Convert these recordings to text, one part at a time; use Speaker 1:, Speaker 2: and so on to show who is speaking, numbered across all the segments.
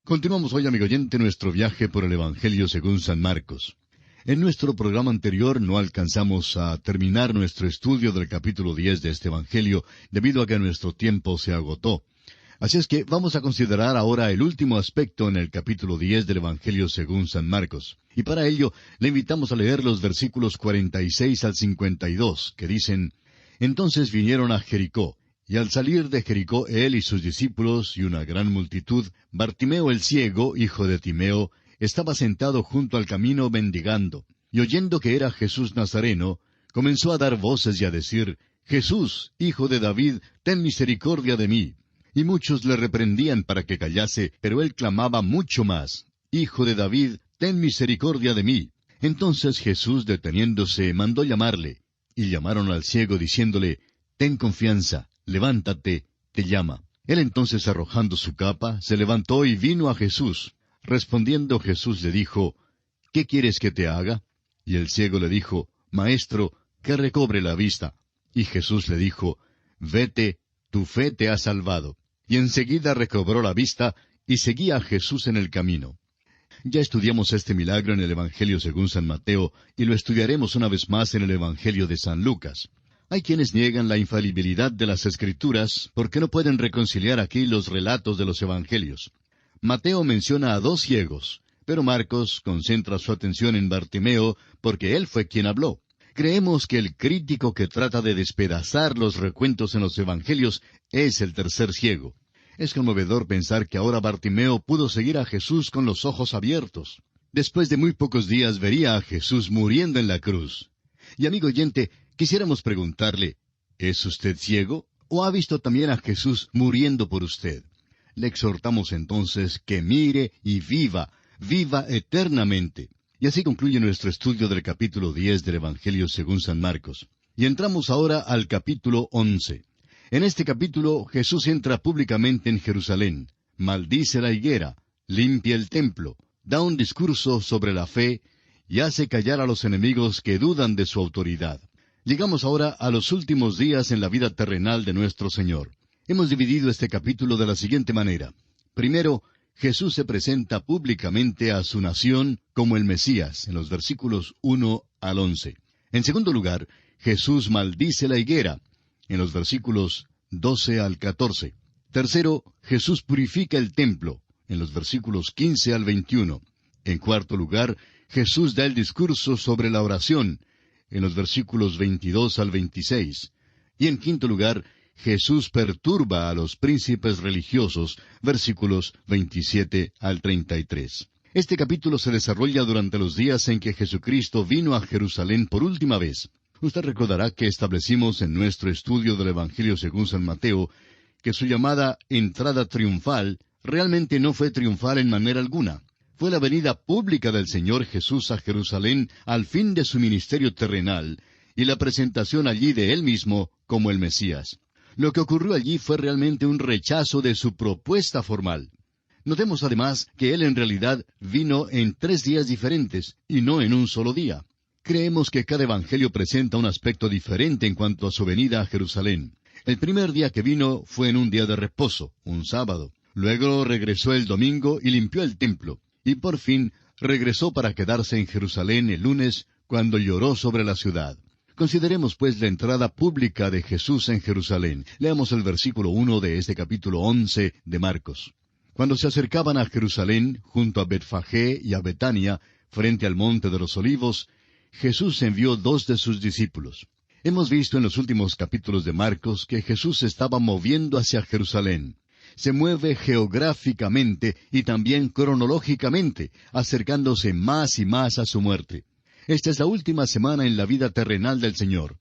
Speaker 1: Continuamos hoy, amigo oyente, nuestro viaje por el Evangelio según San Marcos. En nuestro programa anterior no alcanzamos a terminar nuestro estudio del capítulo 10 de este Evangelio debido a que nuestro tiempo se agotó. Así es que vamos a considerar ahora el último aspecto en el capítulo 10 del Evangelio según San Marcos. Y para ello le invitamos a leer los versículos 46 al 52, que dicen: Entonces vinieron a Jericó, y al salir de Jericó él y sus discípulos y una gran multitud, Bartimeo el ciego, hijo de Timeo, estaba sentado junto al camino mendigando, y oyendo que era Jesús Nazareno, comenzó a dar voces y a decir: Jesús, hijo de David, ten misericordia de mí. Y muchos le reprendían para que callase, pero él clamaba mucho más: Hijo de David, ten misericordia de mí. Entonces Jesús, deteniéndose, mandó llamarle. Y llamaron al ciego, diciéndole: Ten confianza, levántate, te llama. Él entonces, arrojando su capa, se levantó y vino a Jesús. Respondiendo Jesús le dijo: ¿Qué quieres que te haga? Y el ciego le dijo: Maestro, que recobre la vista. Y Jesús le dijo: Vete, tu fe te ha salvado. Y enseguida recobró la vista, y seguía a Jesús en el camino. Ya estudiamos este milagro en el Evangelio según San Mateo, y lo estudiaremos una vez más en el Evangelio de San Lucas. Hay quienes niegan la infalibilidad de las Escrituras, porque no pueden reconciliar aquí los relatos de los Evangelios. Mateo menciona a 2 ciegos, pero Marcos concentra su atención en Bartimeo, porque él fue quien habló. Creemos que el crítico que trata de despedazar los recuentos en los Evangelios es el tercer ciego. Es conmovedor pensar que ahora Bartimeo pudo seguir a Jesús con los ojos abiertos. Después de muy pocos días vería a Jesús muriendo en la cruz. Y amigo oyente, quisiéramos preguntarle: ¿es usted ciego? ¿O ha visto también a Jesús muriendo por usted? Le exhortamos entonces que mire y viva eternamente. Y así concluye nuestro estudio del capítulo 10 del Evangelio según San Marcos. Y entramos ahora al capítulo 11. En este capítulo Jesús entra públicamente en Jerusalén, maldice la higuera, limpia el templo, da un discurso sobre la fe y hace callar a los enemigos que dudan de su autoridad. Llegamos ahora a los últimos días en la vida terrenal de nuestro Señor. Hemos dividido este capítulo de la siguiente manera. Primero, Jesús se presenta públicamente a su nación como el Mesías, en los versículos 1 al 11. En segundo lugar, Jesús maldice la higuera, en los versículos 12 al 14. Tercero, Jesús purifica el templo, en los versículos 15 al 21. En cuarto lugar, Jesús da el discurso sobre la oración, en los versículos 22 al 26. Y en quinto lugar, Jesús perturba a los príncipes religiosos, versículos 27 al 33. Este capítulo se desarrolla durante los días en que Jesucristo vino a Jerusalén por última vez. Usted recordará que establecimos en nuestro estudio del Evangelio según San Mateo que su llamada entrada triunfal realmente no fue triunfal en manera alguna. Fue la venida pública del Señor Jesús a Jerusalén al fin de su ministerio terrenal y la presentación allí de Él mismo como el Mesías. Lo que ocurrió allí fue realmente un rechazo de su propuesta formal. Notemos además que Él en realidad vino en 3 días diferentes y no en un solo día. Creemos que cada evangelio presenta un aspecto diferente en cuanto a su venida a Jerusalén. El primer día que vino fue en un día de reposo, un sábado. Luego regresó el domingo y limpió el templo. Y por fin regresó para quedarse en Jerusalén el lunes, cuando lloró sobre la ciudad. Consideremos pues la entrada pública de Jesús en Jerusalén. Leamos el versículo 1 de este capítulo 11 de Marcos. Cuando se acercaban a Jerusalén, junto a Betfagé y a Betania, frente al monte de los Olivos, Jesús envió 2 de sus discípulos. Hemos visto en los últimos capítulos de Marcos que Jesús se estaba moviendo hacia Jerusalén. Se mueve geográficamente y también cronológicamente, acercándose más y más a su muerte. Esta es la última semana en la vida terrenal del Señor.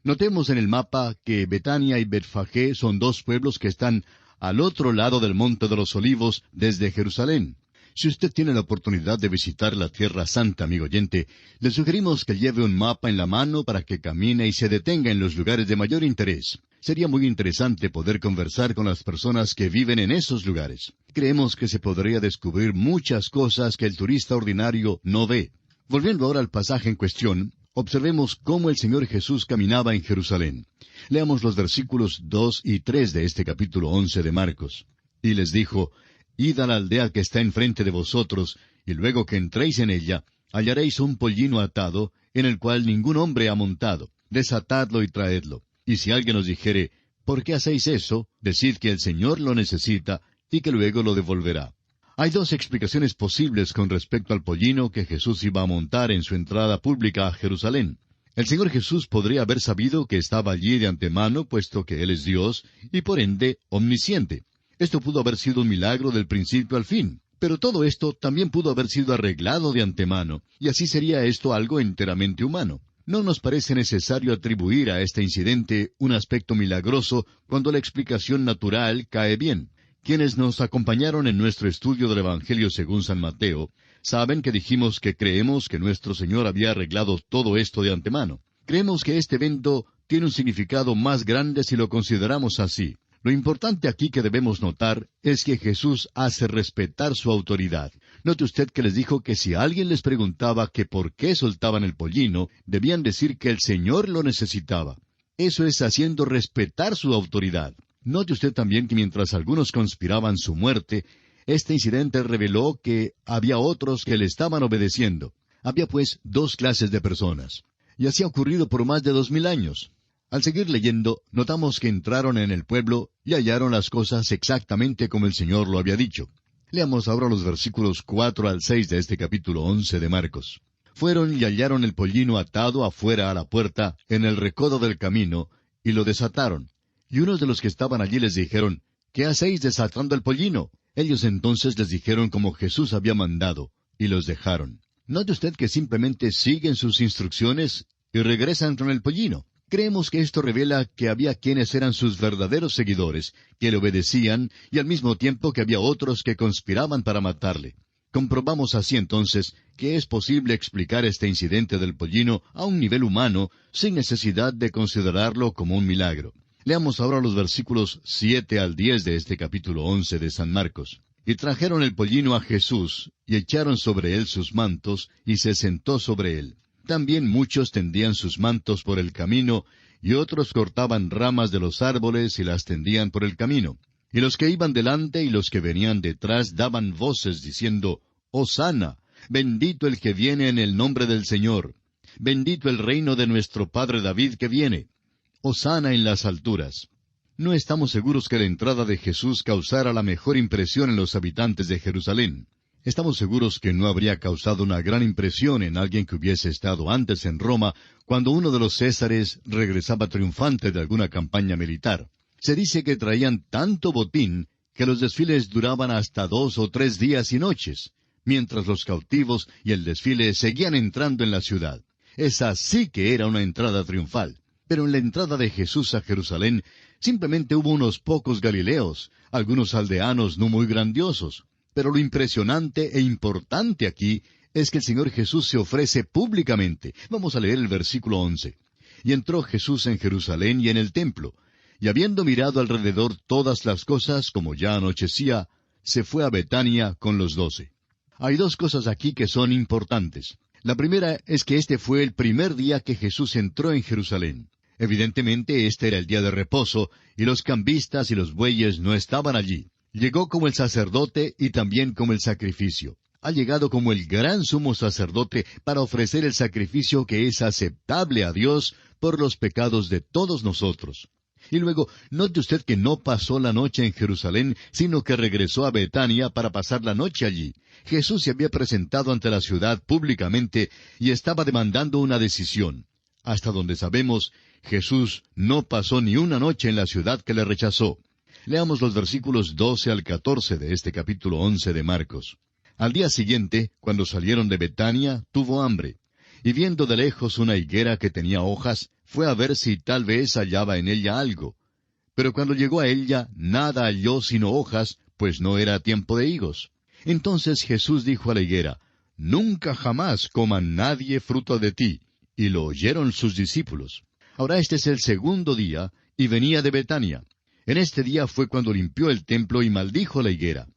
Speaker 1: Notemos en el mapa que Betania y Betfagé son 2 pueblos que están al otro lado del Monte de los Olivos desde Jerusalén. Si usted tiene la oportunidad de visitar la Tierra Santa, amigo oyente, le sugerimos que lleve un mapa en la mano para que camine y se detenga en los lugares de mayor interés. Sería muy interesante poder conversar con las personas que viven en esos lugares. Creemos que se podría descubrir muchas cosas que el turista ordinario no ve. Volviendo ahora al pasaje en cuestión, observemos cómo el Señor Jesús caminaba en Jerusalén. Leamos los versículos 2 y 3 de este capítulo 11 de Marcos. Y les dijo: Id a la aldea que está enfrente de vosotros, y luego que entréis en ella, hallaréis un pollino atado, en el cual ningún hombre ha montado. Desatadlo y traedlo. Y si alguien os dijere, ¿por qué hacéis eso?, decid que el Señor lo necesita, y que luego lo devolverá. Hay dos explicaciones posibles con respecto al pollino que Jesús iba a montar en su entrada pública a Jerusalén. El Señor Jesús podría haber sabido que estaba allí de antemano, puesto que Él es Dios, y por ende omnisciente. Esto pudo haber sido un milagro del principio al fin. Pero todo esto también pudo haber sido arreglado de antemano, y así sería esto algo enteramente humano. No nos parece necesario atribuir a este incidente un aspecto milagroso cuando la explicación natural cae bien. Quienes nos acompañaron en nuestro estudio del Evangelio según San Mateo, saben que dijimos que creemos que nuestro Señor había arreglado todo esto de antemano. Creemos que este evento tiene un significado más grande si lo consideramos así. Lo importante aquí que debemos notar es que Jesús hace respetar su autoridad. Note usted que les dijo que si alguien les preguntaba que por qué soltaban el pollino, debían decir que el Señor lo necesitaba. Eso es haciendo respetar su autoridad. Note usted también que mientras algunos conspiraban su muerte, este incidente reveló que había otros que le estaban obedeciendo. Había pues dos clases de personas. Y así ha ocurrido por más de 2000 años. Al seguir leyendo, notamos que entraron en el pueblo y hallaron las cosas exactamente como el Señor lo había dicho. Leamos ahora los versículos 4 al 6 de este capítulo 11 de Marcos. Fueron y hallaron el pollino atado afuera a la puerta, en el recodo del camino, y lo desataron. Y unos de los que estaban allí les dijeron, ¿qué hacéis desatando el pollino? Ellos entonces les dijeron como Jesús había mandado, y los dejaron. Note usted que simplemente siguen sus instrucciones y regresan con el pollino. Creemos que esto revela que había quienes eran sus verdaderos seguidores, que le obedecían, y al mismo tiempo que había otros que conspiraban para matarle. Comprobamos así entonces que es posible explicar este incidente del pollino a un nivel humano sin necesidad de considerarlo como un milagro. Leamos ahora los versículos 7 al 10 de este capítulo 11 de San Marcos. Y trajeron el pollino a Jesús, y echaron sobre él sus mantos, y se sentó sobre él. También muchos tendían sus mantos por el camino, y otros cortaban ramas de los árboles y las tendían por el camino. Y los que iban delante y los que venían detrás daban voces diciendo, Hosana, bendito el que viene en el nombre del Señor. Bendito el reino de nuestro padre David que viene. Hosana en las alturas. No estamos seguros que la entrada de Jesús causara la mejor impresión en los habitantes de Jerusalén. Estamos seguros que no habría causado una gran impresión en alguien que hubiese estado antes en Roma, cuando uno de los césares regresaba triunfante de alguna campaña militar. Se dice que traían tanto botín que los desfiles duraban hasta 2 o 3 días y noches, mientras los cautivos y el desfile seguían entrando en la ciudad. Esa sí que era una entrada triunfal. Pero en la entrada de Jesús a Jerusalén simplemente hubo unos pocos galileos, algunos aldeanos no muy grandiosos. Pero lo impresionante e importante aquí es que el Señor Jesús se ofrece públicamente. Vamos a leer el versículo 11. Y entró Jesús en Jerusalén y en el templo, y habiendo mirado alrededor todas las cosas, como ya anochecía, se fue a Betania con los 12. Hay dos cosas aquí que son importantes. La primera es que este fue el primer día que Jesús entró en Jerusalén. Evidentemente este era el día de reposo, y los cambistas y los bueyes no estaban allí. Llegó como el sacerdote y también como el sacrificio. Ha llegado como el gran sumo sacerdote para ofrecer el sacrificio que es aceptable a Dios por los pecados de todos nosotros. Y luego, note usted que no pasó la noche en Jerusalén, sino que regresó a Betania para pasar la noche allí. Jesús se había presentado ante la ciudad públicamente y estaba demandando una decisión. Hasta donde sabemos, Jesús no pasó ni una noche en la ciudad que le rechazó. Leamos los versículos 12 al 14 de este capítulo 11 de Marcos. Al día siguiente, cuando salieron de Betania, tuvo hambre. Y viendo de lejos una higuera que tenía hojas, fue a ver si tal vez hallaba en ella algo. Pero cuando llegó a ella, nada halló sino hojas, pues no era tiempo de higos. Entonces Jesús dijo a la higuera, Nunca jamás coma nadie fruto de ti. Y lo oyeron sus discípulos. Ahora este es el segundo día, y venía de Betania. En este día fue cuando limpió el templo y maldijo la higuera.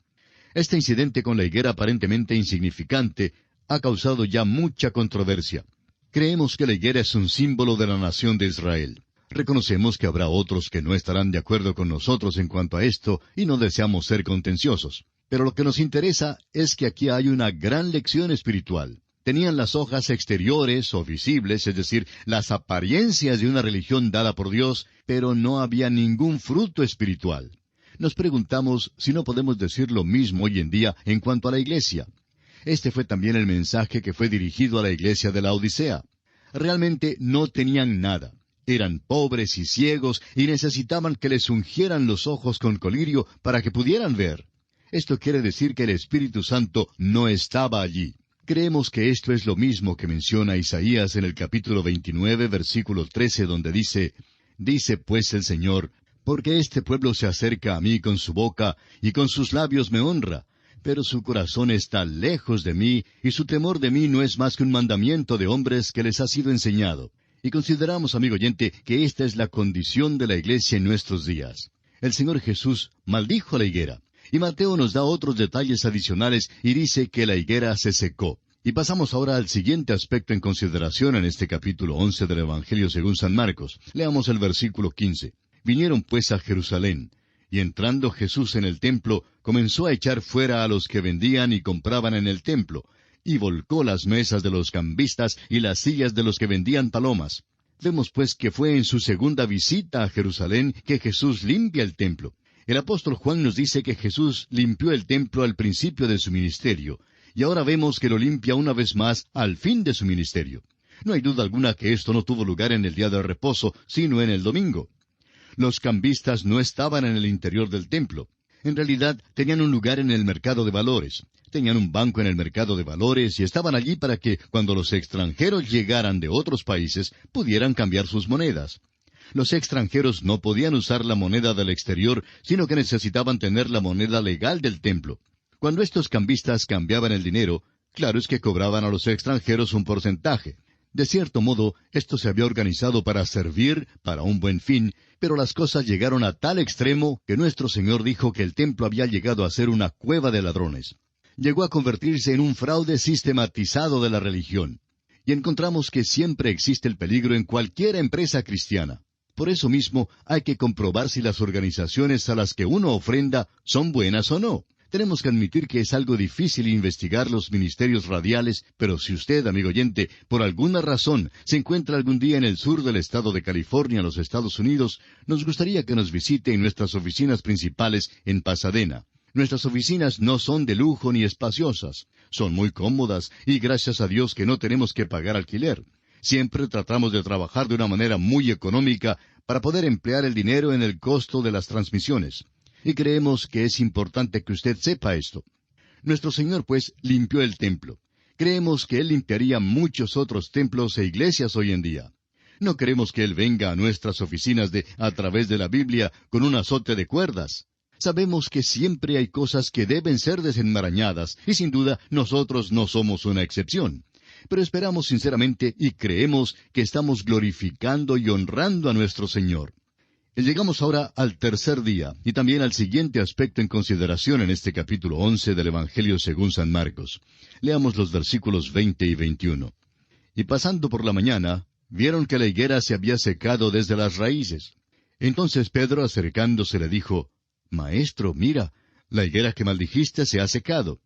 Speaker 1: Este incidente con la higuera aparentemente insignificante ha causado ya mucha controversia. Creemos que la higuera es un símbolo de la nación de Israel. Reconocemos que habrá otros que no estarán de acuerdo con nosotros en cuanto a esto y no deseamos ser contenciosos. Pero lo que nos interesa es que aquí hay una gran lección espiritual. Tenían las hojas exteriores o visibles, es decir, las apariencias de una religión dada por Dios, pero no había ningún fruto espiritual. Nos preguntamos si no podemos decir lo mismo hoy en día en cuanto a la iglesia. Este fue también el mensaje que fue dirigido a la iglesia de la Odisea. Realmente no tenían nada. Eran pobres y ciegos y necesitaban que les ungieran los ojos con colirio para que pudieran ver. Esto quiere decir que el Espíritu Santo no estaba allí. Creemos que esto es lo mismo que menciona Isaías en el capítulo 29, versículo 13, donde dice: «Dice pues el Señor, porque este pueblo se acerca a mí con su boca, y con sus labios me honra, pero su corazón está lejos de mí, y su temor de mí no es más que un mandamiento de hombres que les ha sido enseñado». Y consideramos, amigo oyente, que esta es la condición de la iglesia en nuestros días. El Señor Jesús maldijo a la higuera. Y Mateo nos da otros detalles adicionales y dice que la higuera se secó. Y pasamos ahora al siguiente aspecto en consideración en este capítulo 11 del Evangelio según San Marcos. Leamos el versículo 15. Vinieron pues a Jerusalén, y entrando Jesús en el templo, comenzó a echar fuera a los que vendían y compraban en el templo, y volcó las mesas de los cambistas y las sillas de los que vendían palomas. Vemos pues que fue en su segunda visita a Jerusalén que Jesús limpia el templo. El apóstol Juan nos dice que Jesús limpió el templo al principio de su ministerio, y ahora vemos que lo limpia una vez más al fin de su ministerio. No hay duda alguna que esto no tuvo lugar en el día de reposo, sino en el domingo. Los cambistas no estaban en el interior del templo. En realidad, tenían un lugar en el mercado de valores. Tenían un banco en el mercado de valores y estaban allí para que, cuando los extranjeros llegaran de otros países, pudieran cambiar sus monedas. Los extranjeros no podían usar la moneda del exterior, sino que necesitaban tener la moneda legal del templo. Cuando estos cambistas cambiaban el dinero, claro es que cobraban a los extranjeros un porcentaje. De cierto modo, esto se había organizado para servir, para un buen fin, pero las cosas llegaron a tal extremo que nuestro Señor dijo que el templo había llegado a ser una cueva de ladrones. Llegó a convertirse en un fraude sistematizado de la religión. Y encontramos que siempre existe el peligro en cualquier empresa cristiana. Por eso mismo hay que comprobar si las organizaciones a las que uno ofrenda son buenas o no. Tenemos que admitir que es algo difícil investigar los ministerios radiales, pero si usted, amigo oyente, por alguna razón se encuentra algún día en el sur del estado de California, los Estados Unidos, nos gustaría que nos visite en nuestras oficinas principales en Pasadena. Nuestras oficinas no son de lujo ni espaciosas. Son muy cómodas y gracias a Dios que no tenemos que pagar alquiler. Siempre tratamos de trabajar de una manera muy económica para poder emplear el dinero en el costo de las transmisiones. Y creemos que es importante que usted sepa esto. Nuestro Señor, pues, limpió el templo. Creemos que Él limpiaría muchos otros templos e iglesias hoy en día. No queremos que Él venga a nuestras oficinas a través de la Biblia con un azote de cuerdas. Sabemos que siempre hay cosas que deben ser desenmarañadas, y sin duda nosotros no somos una excepción. Pero esperamos sinceramente y creemos que estamos glorificando y honrando a nuestro Señor. Y llegamos ahora al tercer día, y también al siguiente aspecto en consideración en este capítulo 11 del Evangelio según San Marcos. Leamos los versículos 20 y 21. Y pasando por la mañana, vieron que la higuera se había secado desde las raíces. Entonces Pedro, acercándose, le dijo: «Maestro, mira, la higuera que maldijiste se ha secado».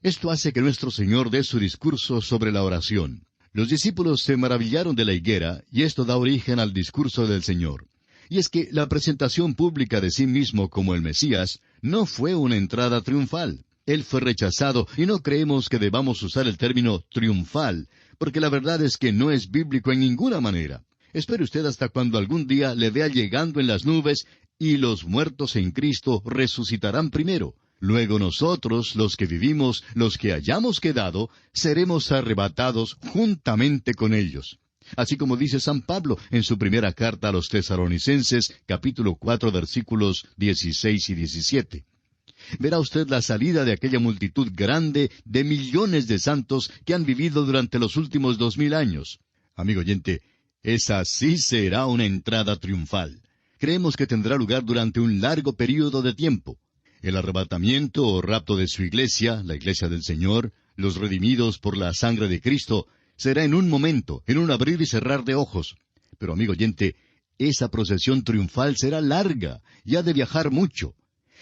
Speaker 1: Esto hace que nuestro Señor dé su discurso sobre la oración. Los discípulos se maravillaron de la higuera, y esto da origen al discurso del Señor. Y es que la presentación pública de sí mismo como el Mesías no fue una entrada triunfal. Él fue rechazado, y no creemos que debamos usar el término triunfal, porque la verdad es que no es bíblico en ninguna manera. Espere usted hasta cuando algún día le vea llegando en las nubes, y los muertos en Cristo resucitarán primero. Luego nosotros, los que vivimos, los que hayamos quedado, seremos arrebatados juntamente con ellos. Así como dice San Pablo en su primera carta a los Tesalonicenses, capítulo 4, versículos 16 y 17. Verá usted la salida de aquella multitud grande de millones de santos que han vivido durante los últimos 2000 años. Amigo oyente, esa sí será una entrada triunfal. Creemos que tendrá lugar durante un largo período de tiempo. El arrebatamiento o rapto de su iglesia, la iglesia del Señor, los redimidos por la sangre de Cristo, será en un momento, en un abrir y cerrar de ojos. Pero, amigo oyente, esa procesión triunfal será larga y ha de viajar mucho.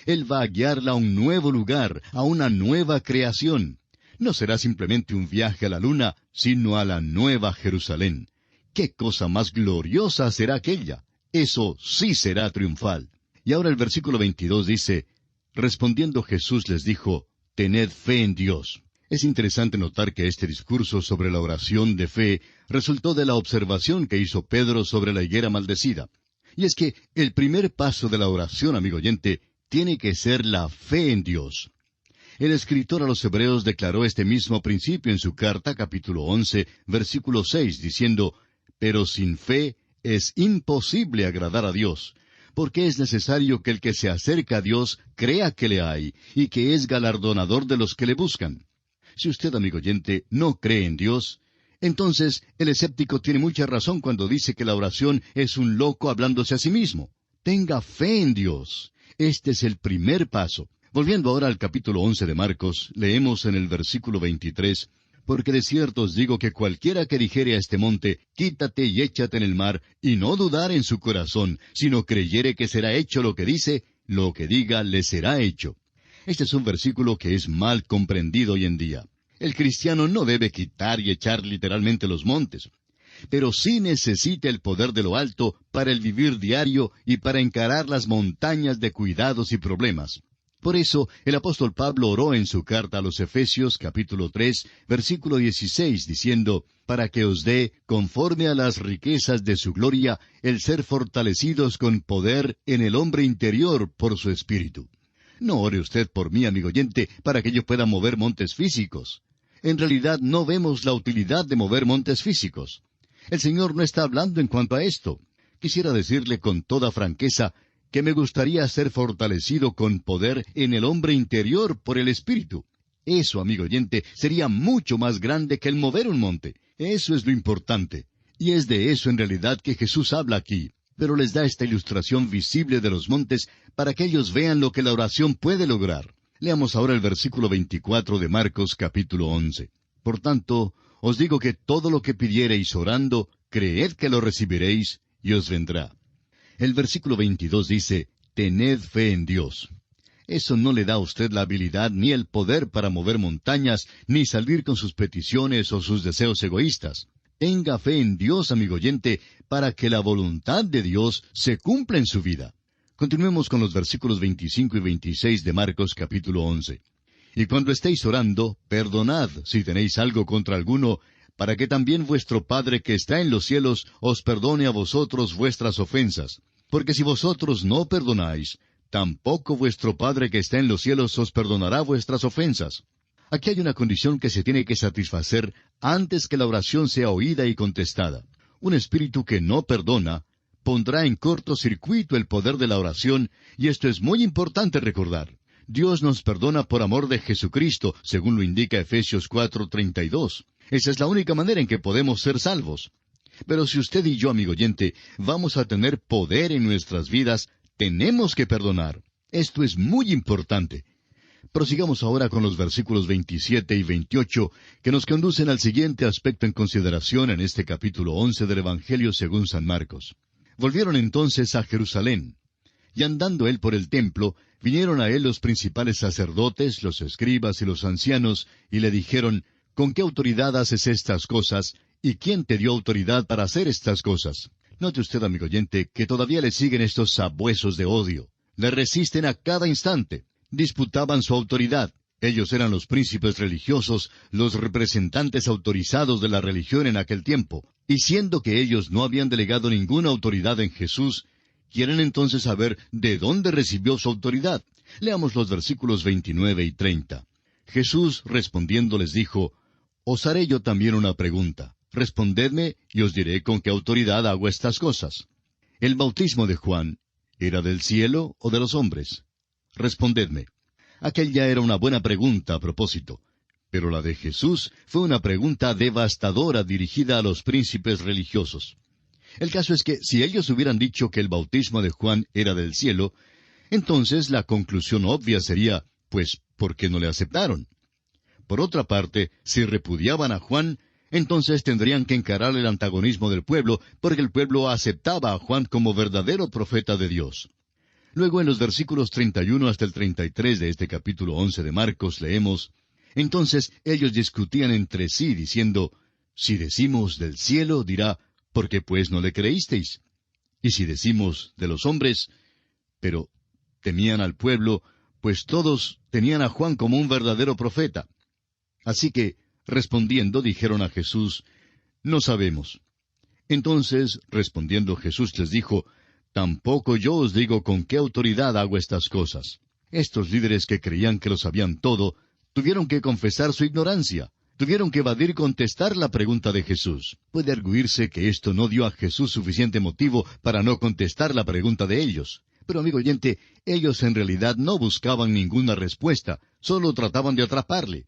Speaker 1: Él va a guiarla a un nuevo lugar, a una nueva creación. No será simplemente un viaje a la luna, sino a la nueva Jerusalén. ¡Qué cosa más gloriosa será aquella! Eso sí será triunfal. Y ahora el versículo 22 dice, respondiendo Jesús les dijo, tened fe en Dios. Es interesante notar que este discurso sobre la oración de fe resultó de la observación que hizo Pedro sobre la higuera maldecida. Y es que el primer paso de la oración, amigo oyente, tiene que ser la fe en Dios. El escritor a los Hebreos declaró este mismo principio en su carta, capítulo 11, versículo 6, diciendo, pero sin fe es imposible agradar a Dios, porque es necesario que el que se acerca a Dios crea que le hay, y que es galardonador de los que le buscan. Si usted, amigo oyente, no cree en Dios, entonces el escéptico tiene mucha razón cuando dice que la oración es un loco hablándose a sí mismo. Tenga fe en Dios. Este es el primer paso. Volviendo ahora al capítulo 11 de Marcos, leemos en el versículo 23, porque de cierto os digo que cualquiera que dijere a este monte, quítate y échate en el mar, y no dudar en su corazón, sino creyere que será hecho lo que dice, lo que diga le será hecho. Este es un versículo que es mal comprendido hoy en día. El cristiano no debe quitar y echar literalmente los montes, pero sí necesita el poder de lo alto para el vivir diario y para encarar las montañas de cuidados y problemas. Por eso, el apóstol Pablo oró en su carta a los Efesios, capítulo 3, versículo 16, diciendo, para que os dé, conforme a las riquezas de su gloria, el ser fortalecidos con poder en el hombre interior por su espíritu. No ore usted por mí, amigo oyente, para que yo pueda mover montes físicos. En realidad no vemos la utilidad de mover montes físicos. El Señor no está hablando en cuanto a esto. Quisiera decirle con toda franqueza que me gustaría ser fortalecido con poder en el hombre interior por el Espíritu. Eso, amigo oyente, sería mucho más grande que el mover un monte. Eso es lo importante. Y es de eso en realidad que Jesús habla aquí. Pero les da esta ilustración visible de los montes para que ellos vean lo que la oración puede lograr. Leamos ahora el versículo 24 de Marcos capítulo 11. Por tanto, os digo que todo lo que pidiereis orando, creed que lo recibiréis, y os vendrá. El versículo 22 dice, tened fe en Dios. Eso no le da a usted la habilidad ni el poder para mover montañas, ni salir con sus peticiones o sus deseos egoístas. Tenga fe en Dios, amigo oyente, para que la voluntad de Dios se cumpla en su vida. Continuemos con los versículos 25 y 26 de Marcos capítulo 11. Y cuando estéis orando, perdonad si tenéis algo contra alguno, para que también vuestro Padre que está en los cielos os perdone a vosotros vuestras ofensas. Porque si vosotros no perdonáis, tampoco vuestro Padre que está en los cielos os perdonará vuestras ofensas. Aquí hay una condición que se tiene que satisfacer antes que la oración sea oída y contestada. Un espíritu que no perdona pondrá en cortocircuito el poder de la oración, y esto es muy importante recordar. Dios nos perdona por amor de Jesucristo, según lo indica Efesios 4:32. Esa es la única manera en que podemos ser salvos. Pero si usted y yo, amigo oyente, vamos a tener poder en nuestras vidas, tenemos que perdonar. Esto es muy importante. Prosigamos ahora con los versículos 27 y 28, que nos conducen al siguiente aspecto en consideración en este capítulo 11 del Evangelio según San Marcos. Volvieron entonces a Jerusalén. Y andando él por el templo, vinieron a él los principales sacerdotes, los escribas y los ancianos, y le dijeron, ¿con qué autoridad haces estas cosas? ¿Y quién te dio autoridad para hacer estas cosas? Note usted, amigo oyente, que todavía le siguen estos sabuesos de odio. Le resisten a cada instante. Disputaban su autoridad. Ellos eran los príncipes religiosos, los representantes autorizados de la religión en aquel tiempo. Y siendo que ellos no habían delegado ninguna autoridad en Jesús, quieren entonces saber de dónde recibió su autoridad. Leamos los versículos 29 y 30. Jesús respondiendo les dijo, os haré yo también una pregunta. Respondedme y os diré con qué autoridad hago estas cosas. ¿El bautismo de Juan era del cielo o de los hombres? Respondedme. Aquel ya era una buena pregunta a propósito. Pero la de Jesús fue una pregunta devastadora dirigida a los príncipes religiosos. El caso es que si ellos hubieran dicho que el bautismo de Juan era del cielo, entonces la conclusión obvia sería, pues, ¿por qué no le aceptaron? Por otra parte, si repudiaban a Juan, entonces tendrían que encarar el antagonismo del pueblo, porque el pueblo aceptaba a Juan como verdadero profeta de Dios. Luego en los versículos 31 hasta el 33 de este capítulo 11 de Marcos leemos: Entonces ellos discutían entre sí, diciendo: Si decimos del cielo, dirá, ¿por qué pues no le creísteis? Y si decimos de los hombres, pero temían al pueblo, pues todos tenían a Juan como un verdadero profeta. Así que, respondiendo, dijeron a Jesús: No sabemos. Entonces, respondiendo Jesús les dijo: Tampoco yo os digo con qué autoridad hago estas cosas. Estos líderes que creían que lo sabían todo, tuvieron que confesar su ignorancia. Tuvieron que evadir contestar la pregunta de Jesús. Puede arguirse que esto no dio a Jesús suficiente motivo para no contestar la pregunta de ellos. Pero, amigo oyente, ellos en realidad no buscaban ninguna respuesta, solo trataban de atraparle.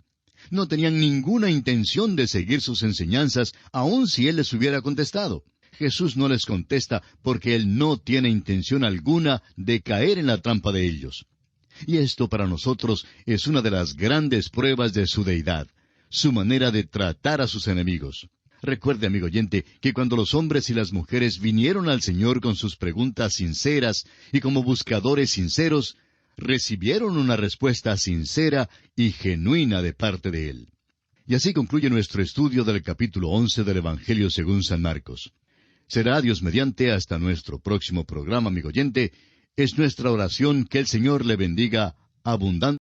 Speaker 1: No tenían ninguna intención de seguir sus enseñanzas, aun si Él les hubiera contestado. Jesús no les contesta porque Él no tiene intención alguna de caer en la trampa de ellos. Y esto para nosotros es una de las grandes pruebas de su deidad, su manera de tratar a sus enemigos. Recuerde, amigo oyente, que cuando los hombres y las mujeres vinieron al Señor con sus preguntas sinceras y como buscadores sinceros, recibieron una respuesta sincera y genuina de parte de Él. Y así concluye nuestro estudio del capítulo 11 del Evangelio según San Marcos. Será Dios mediante hasta nuestro próximo programa, amigo oyente. Es nuestra oración que el Señor le bendiga abundantemente.